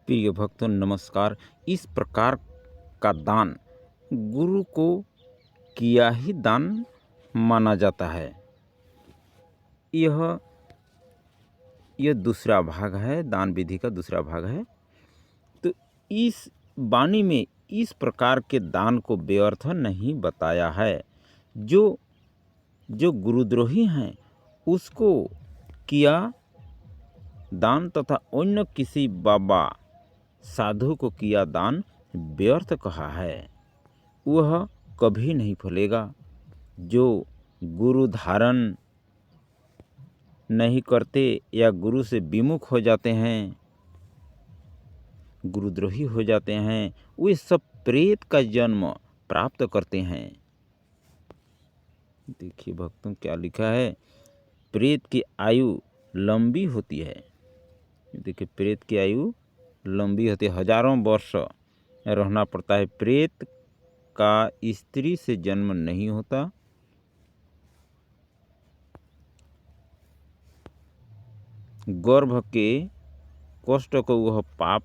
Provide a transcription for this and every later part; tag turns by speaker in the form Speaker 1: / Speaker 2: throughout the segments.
Speaker 1: प्रिय भक्तों नमस्कार। इस प्रकार का दान गुरु को किया ही दान माना जाता है। यह दूसरा भाग है, दान विधि का दूसरा भाग है। तो इस वाणी में इस प्रकार के दान को व्यर्थ नहीं बताया है। जो गुरुद्रोही हैं उसको किया दान तथा अन्य किसी बाबा साधु को किया दान व्यर्थ कहा है, वह कभी नहीं फलेगा। जो गुरु धारण नहीं करते या गुरु से विमुख हो जाते हैं, गुरुद्रोही हो जाते हैं, वे सब प्रेत का जन्म प्राप्त करते हैं। देखिए भक्तों क्या लिखा है, प्रेत की आयु लंबी होती है। देखिए प्रेत की आयु लंबी होती है, हजारों वर्ष रहना पड़ता है। प्रेत का स्त्री से जन्म नहीं होता। गर्भ के कष्ट को वह पाप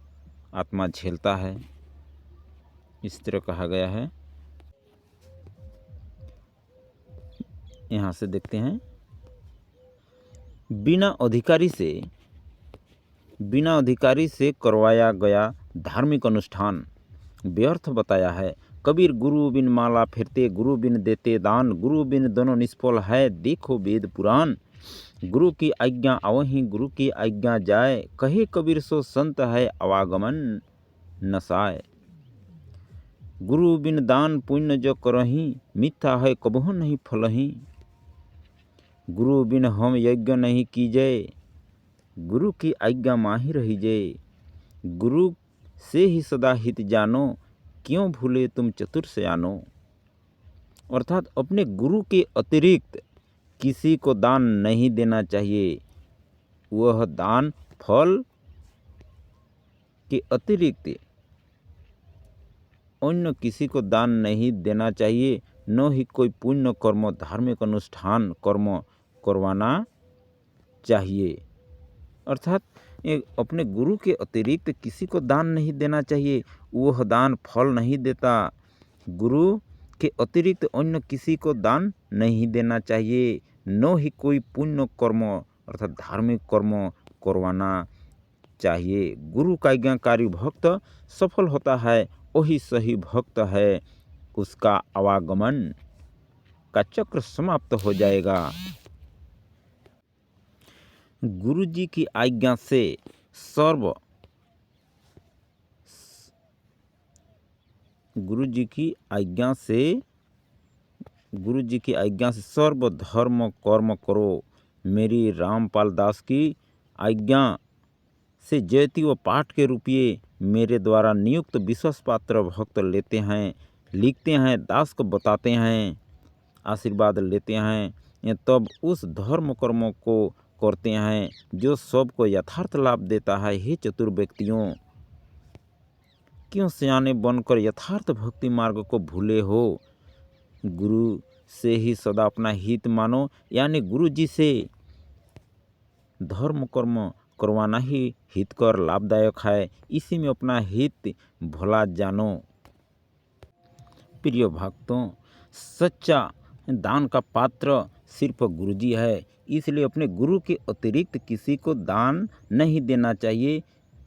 Speaker 1: आत्मा झेलता है, इस तरह कहा गया है। यहाँ से देखते हैं, बिना अधिकारी से करवाया गया धार्मिक अनुष्ठान व्यर्थ बताया है। कबीर गुरु बिन माला फिरते, गुरु बिन देते दान, गुरु बिन दोनों निष्फल है, देखो वेद पुराण। गुरु की आज्ञा आवहीं, गुरु की आज्ञा जाए, कहे कबीर सो संत है आवागमन नसाय। गुरु बिन दान पुण्य जो करहीं, मिथ्या है कबहु नहीं फलहीं। गुरु बिन हम यज्ञ नहीं कीजय, गुरु की आज्ञा माही रही जय। गुरु से ही सदा हित जानो, क्यों भूले तुम चतुर सयानो। अर्थात अपने गुरु के अतिरिक्त किसी को दान नहीं देना चाहिए। वह दान फल के अतिरिक्त अन्य किसी को दान नहीं देना चाहिए। न ही कोई पुण्य कर्म धार्मिक अनुष्ठान कर्म करवाना चाहिए। अर्थात अपने गुरु के अतिरिक्त किसी को दान नहीं देना चाहिए, वह दान फल नहीं देता। गुरु के अतिरिक्त अन्य किसी को दान नहीं देना चाहिए। न ही कोई पुण्य कर्म अर्थात धार्मिक कर्म करवाना चाहिए। गुरु का आज्ञाकारी भक्त सफल होता है, वही सही भक्त है, उसका आवागमन का चक्र समाप्त हो जाएगा। गुरु जी की आज्ञा से सर्व धर्म कर्म करो। मेरी रामपाल दास की आज्ञा से जयती व पाठ के रुपये मेरे द्वारा नियुक्त विश्वास पात्र भक्त लेते हैं, लिखते हैं, दास को बताते हैं, आशीर्वाद लेते हैं, तब उस धर्म कर्मों को करते हैं जो सबको यथार्थ लाभ देता है। हे चतुर व्यक्तियों, क्यों सियाने बनकर यथार्थ भक्ति मार्ग को भूले हो। गुरु से ही सदा अपना हित मानो, यानी गुरु जी से धर्म कर्म करवाना ही हितकर लाभदायक है। इसी में अपना हित भला जानो। प्रिय भक्तों, सच्चा दान का पात्र सिर्फ गुरु जी है, इसलिए अपने गुरु के अतिरिक्त किसी को दान नहीं देना चाहिए।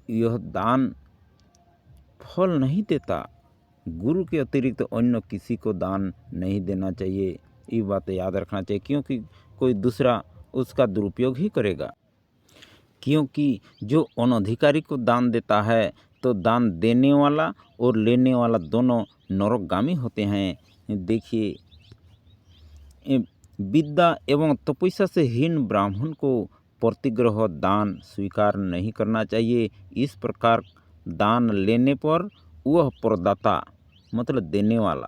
Speaker 1: यह दान फल नहीं देता। गुरु के अतिरिक्त अन्य किसी को दान नहीं देना चाहिए। ये बात याद रखना चाहिए, क्योंकि कोई दूसरा उसका दुरुपयोग ही करेगा। क्योंकि जो अनधिकारी को दान देता है तो दान देने वाला और लेने वाला दोनों नरकगामी होते हैं। देखिए, विद्या एवं तपस्या से हीन ब्राह्मण को प्रतिग्रह दान स्वीकार नहीं करना चाहिए। इस प्रकार दान लेने पर वह प्रदाता मतलब देने वाला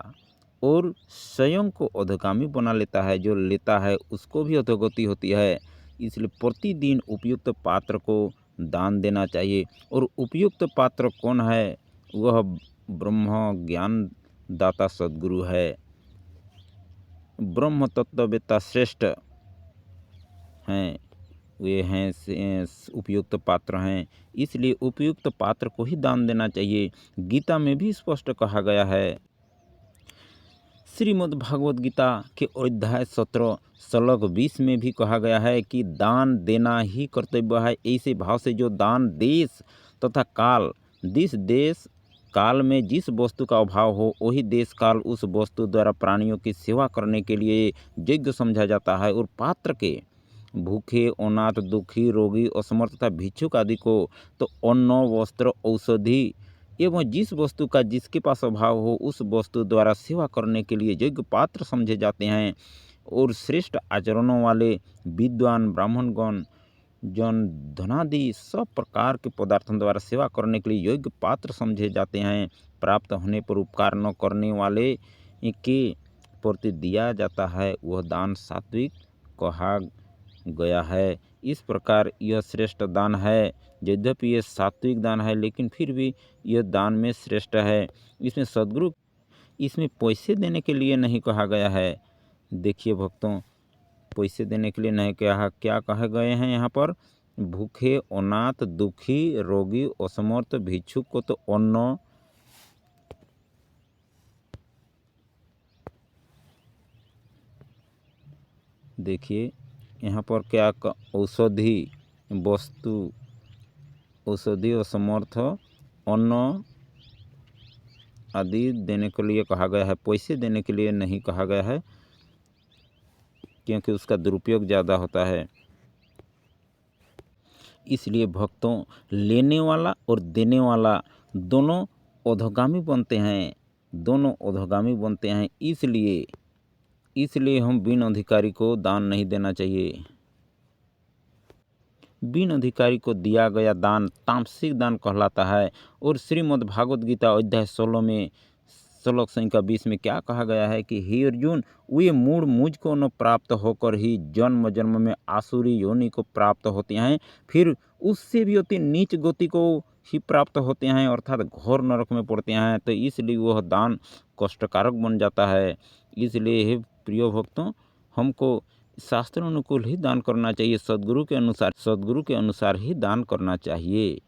Speaker 1: और स्वयं को अधोगामी बना लेता है, जो लेता है उसको भी अधोगति होती है। इसलिए प्रतिदिन उपयुक्त पात्र को दान देना चाहिए। और उपयुक्त पात्र कौन है? वह ब्रह्म ज्ञान दाता सद्गुरु है, ब्रह्म तत्ववेत्ता श्रेष्ठ हैं। वे हैं उपयुक्त पात्र हैं, इसलिए उपयुक्त पात्र को ही दान देना चाहिए। गीता में भी स्पष्ट कहा गया है। श्रीमद् भागवत गीता के अध्याय 17 श्लोक 20 में भी कहा गया है कि दान देना ही कर्तव्य है। ऐसे भाव से जो दान देश तथा काल, देश काल में जिस वस्तु का अभाव हो, वही देश काल उस वस्तु द्वारा प्राणियों की सेवा करने के लिए योग्य समझा जाता है। और पात्र के भूखे, अनाथ, दुखी, रोगी, असमर्थ तथा भिक्षुक आदि को तो अन्न, वस्त्र, औषधि एवं जिस वस्तु का जिसके पास अभाव हो, उस वस्तु द्वारा सेवा करने के लिए योग्य पात्र समझे जाते हैं। और श्रेष्ठ आचरणों वाले विद्वान ब्राह्मणगण जन धनादि सब प्रकार के पदार्थों द्वारा सेवा करने के लिए योग्य पात्र समझे जाते हैं। प्राप्त होने पर उपकार न करने वाले के प्रति दिया जाता है, वह दान सात्विक कहा गया है। इस प्रकार यह श्रेष्ठ दान है। यद्यपि यह सात्विक दान है, लेकिन फिर भी यह दान में श्रेष्ठ है। इसमें पैसे देने के लिए नहीं कहा गया है। देखिए भक्तों, पैसे देने के लिए नहीं कहा, क्या कहे गए हैं यहाँ पर? भूखे, अनाथ, दुखी, रोगी, असमर्थ, भिक्षुक को तो अन्न, देखिए यहाँ पर क्या औषधि वस्तु, औषधि, असमर्थ, अन्न आदि देने के लिए कहा गया है। पैसे देने के लिए नहीं कहा गया है, क्योंकि उसका दुरुपयोग ज़्यादा होता है। इसलिए भक्तों, लेने वाला और देने वाला दोनों अधोगामी बनते हैं, दोनों अधोगामी बनते हैं। इसलिए हम बिन अधिकारी को दान नहीं देना चाहिए। बिन अधिकारी को दिया गया दान तामसिक दान कहलाता है। और श्रीमद् भागवत गीता अध्याय 16 में श्लोक संख्या 20 में क्या कहा गया है कि हे अर्जुन, वे मूढ़ मुझको न प्राप्त होकर ही जन्म जन्म में आसुरी योनि को प्राप्त होते हैं, फिर उससे भी अति नीच गति को ही प्राप्त होते हैं, अर्थात घोर नरक में पड़ते हैं। तो इसलिए वह दान कष्टकारक बन जाता है। इसलिए हे प्रिय भक्तों, हमको शास्त्र अनुकूल ही दान करना चाहिए, सद्गुरु के अनुसार ही दान करना चाहिए।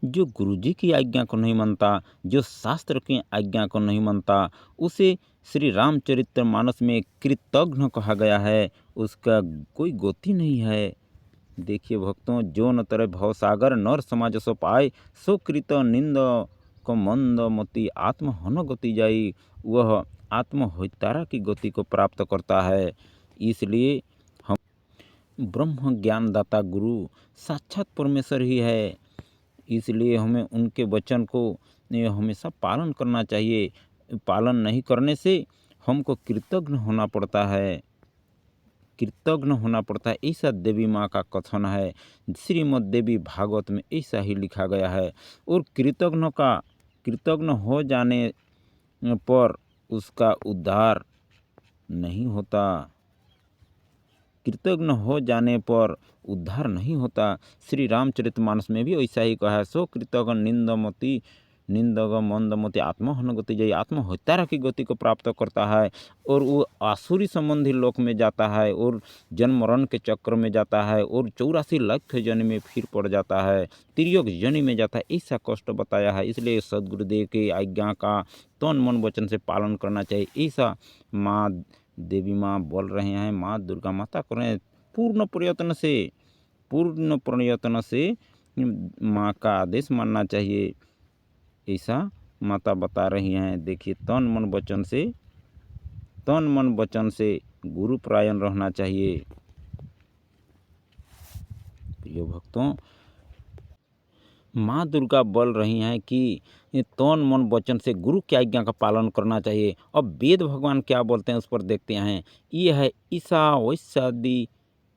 Speaker 1: जो गुरुजी की आज्ञा को नहीं मानता, जो शास्त्र की आज्ञा को नहीं मानता, उसे श्री रामचरितमानस में कृतघ्न कहा गया है, उसका कोई गति नहीं है। देखिए भक्तों, जो न तरह भवसागर नर समाज सो पाए, सो कृत निंद को मंद मति आत्म हन गति जाई, वह आत्महत्यारा की गति को प्राप्त करता है। इसलिए हम ब्रह्म ज्ञानदाता गुरु साक्षात परमेश्वर ही है, इसलिए हमें उनके वचन को हमेशा पालन करना चाहिए। पालन नहीं करने से हमको कृतघ्न होना पड़ता है, ऐसा देवी माँ का कथन है। श्रीमद् देवी भागवत में ऐसा ही लिखा गया है। और कृतघ्न हो जाने पर उसका उद्धार नहीं होता, कृतघ्न हो जाने पर उद्धार नहीं होता। श्री रामचरितमानस में भी ऐसा ही कहा है, सो कृतघ्न निंदग मंदमति आत्महन गति जाई, आत्महत्यारा की गति को प्राप्त करता है और वो आसुरी संबंधी लोक में जाता है और जन्म मरण के चक्र में जाता है और 84 लाख जन्म में फिर पड़ जाता है, तिर्यक जन्म में जाता है। ऐसा कष्ट बताया है। इसलिए सदगुरुदेव की आज्ञा का तन मन वचन से पालन करना चाहिए। ऐसा माँ देवी माँ बोल रहे हैं, माँ दुर्गा माता कर रहे हैं। पूर्ण प्रयत्न से माँ का आदेश मानना चाहिए, ऐसा माता बता रही हैं। देखिए, तन मन वचन से गुरु परायण रहना चाहिए। प्रिय भक्तों, माँ दुर्गा बोल रही हैं कि तन मन वचन से गुरु की आज्ञा का पालन करना चाहिए। अब वेद भगवान क्या बोलते हैं उस पर देखते हैं। ये है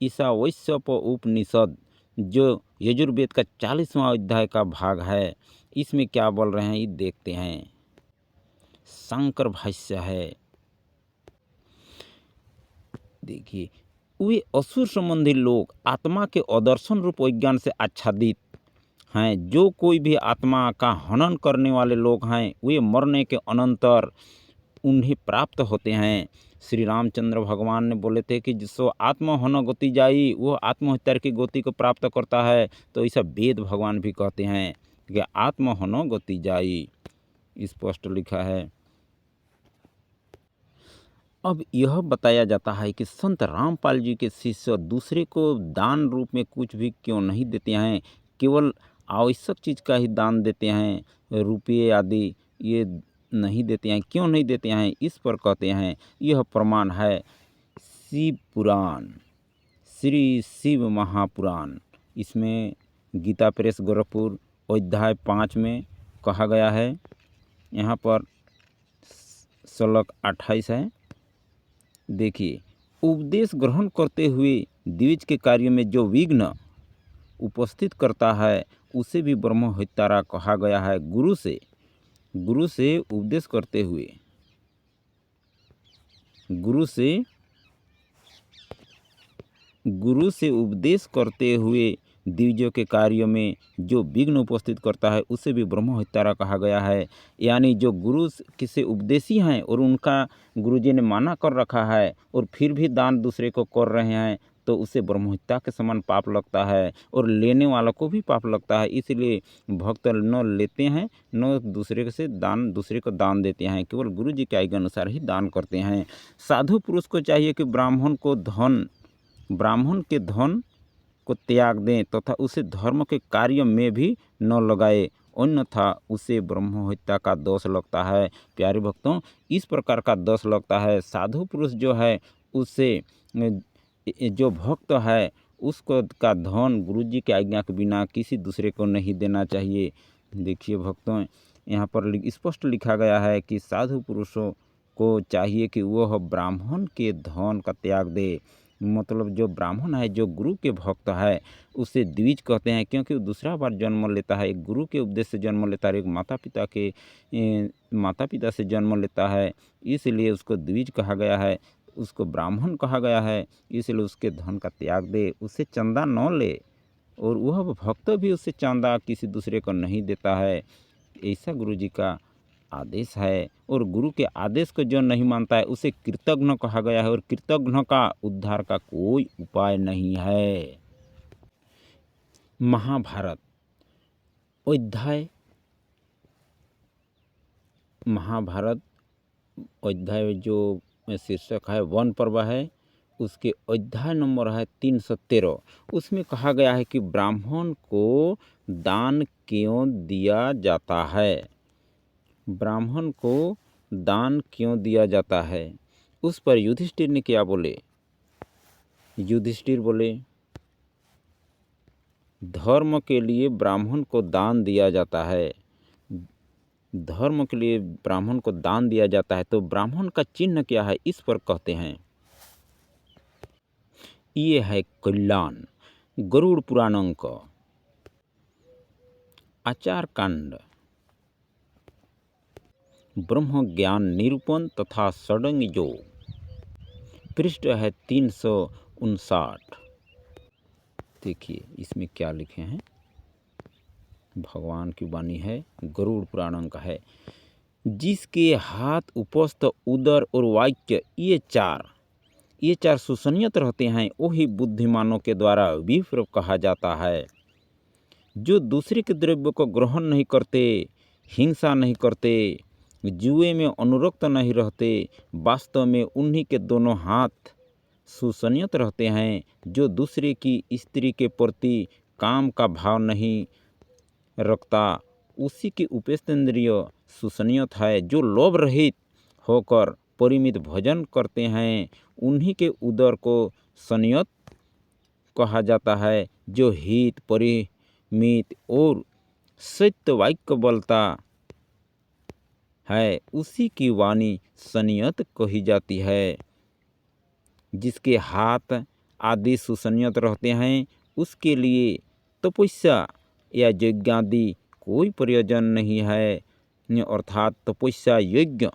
Speaker 1: ईशावास्यप उपनिषद, जो यजुर्वेद का 40वां अध्याय का भाग है। इसमें क्या बोल रहे हैं ये देखते हैं। शंकर भाष्य है, देखिए, वे असुर संबंधी लोग आत्मा के अदर्शन रूप विज्ञान से आच्छादित हैं। जो कोई भी आत्मा का हनन करने वाले लोग हैं, वे मरने के अनंतर उन्हें प्राप्त होते हैं। श्री रामचंद्र भगवान ने बोले थे कि जिसको आत्महन गति जाई वो आत्महत्या की गति को प्राप्त करता है। तो ऐसा वेद भगवान भी कहते हैं कि आत्महन गति जाई, स्पष्ट लिखा है। अब यह बताया जाता है कि संत रामपाल जी के शिष्य दूसरे को दान रूप में कुछ भी क्यों नहीं देते हैं, केवल आवश्यक चीज़ का ही दान देते हैं, रुपये आदि ये नहीं देते हैं। क्यों नहीं देते हैं, इस पर कहते हैं यह प्रमाण है शिव पुराण, श्री शिव महापुराण। इसमें गीता प्रेस गोरखपुर अध्याय 5 में कहा गया है। यहाँ पर श्लोक 28 है। देखिए, उपदेश ग्रहण करते हुए द्विज के कार्य में जो विघ्न उपस्थित करता है उसे भी ब्रह्म हत्यारा कहा गया है। गुरु से उपदेश करते हुए, गुरु से उपदेश करते हुए द्विजों के कार्य में जो विघ्न उपस्थित करता है उसे भी ब्रह्म हत्यारा कहा गया है। यानी जो गुरु किसे उपदेशी हैं और उनका गुरुजी ने माना कर रखा है और फिर भी दान दूसरे को कर रहे हैं तो उसे ब्रह्म हत्या के समान पाप लगता है और लेने वालों को भी पाप लगता है। इसलिए भक्त न लेते हैं न दूसरे को दान देते हैं, केवल गुरु जी के आज्ञा अनुसार ही दान करते हैं। साधु पुरुष को चाहिए कि ब्राह्मण के धन को त्याग दें तथा उसे धर्म के कार्य में भी न लगाए, अन्यथा उसे ब्रह्म हत्या का दोष लगता है। प्यारे भक्तों, इस प्रकार का दोष लगता है। साधु पुरुष जो है उससे जो भक्त है उसको का धन गुरु जी की आज्ञा के बिना किसी दूसरे को नहीं देना चाहिए। देखिए भक्तों, यहाँ पर स्पष्ट लिखा गया है कि साधु पुरुषों को चाहिए कि वह ब्राह्मण के धन का त्याग दे। मतलब जो ब्राह्मण है, जो गुरु के भक्त है, उसे द्विज कहते हैं क्योंकि वो दूसरा बार जन्म लेता है। एक गुरु के उपदेश से जन्म लेता है, एक माता पिता से जन्म लेता है, इसलिए उसको द्विज कहा गया है, उसको ब्राह्मण कहा गया है। इसलिए उसके धन का त्याग दे, उससे चंदा न ले और वह भक्त भी उससे चंदा किसी दूसरे को नहीं देता है। ऐसा गुरु जी का आदेश है और गुरु के आदेश को जो नहीं मानता है उसे कृतघ्न कहा गया है और कृतघ्न का उद्धार का कोई उपाय नहीं है। महाभारत अध्याय जो शीर्षक है वन पर्व है, उसके अध्याय नंबर है 313। उसमें कहा गया है कि ब्राह्मण को दान क्यों दिया जाता है, ब्राह्मण को दान क्यों दिया जाता है। उस पर युधिष्ठिर ने क्या बोले? युधिष्ठिर बोले, धर्म के लिए ब्राह्मण को दान दिया जाता है, धर्म के लिए ब्राह्मण को दान दिया जाता है। तो ब्राह्मण का चिन्ह क्या है, इस पर कहते हैं ये है कल्याण। गरुड़ पुराण का आचार कांड, ब्रह्म ज्ञान निरूपण तथा षडंग योग, पृष्ठ है 359। देखिए इसमें क्या लिखे हैं, भगवान की वाणी है, गरुड़ पुराण का है। जिसके हाथ उपस्थ उदर और वाक्य ये चार सुसंयत रहते हैं वही बुद्धिमानों के द्वारा विप्र कहा जाता है। जो दूसरे के द्रव्य को ग्रहण नहीं करते, हिंसा नहीं करते, जुए में अनुरक्त नहीं रहते, वास्तव में उन्हीं के दोनों हाथ सुसंयत रहते हैं। जो दूसरे की स्त्री के प्रति काम का भाव नहीं रखता उसी की उपेन्द्रिय सुसंयत है। जो लोभ रहित होकर परिमित भोजन करते हैं उन्हीं के उदर को संयत कहा जाता है। जो हित परिमित और सत्य वाक्य बोलता है उसी की वाणी संयत कही जाती है। जिसके हाथ आदि सुसंयत रहते हैं उसके लिए तपस्या या यज्ञादि कोई प्रयोजन नहीं है, अर्थात तपस्या यज्ञ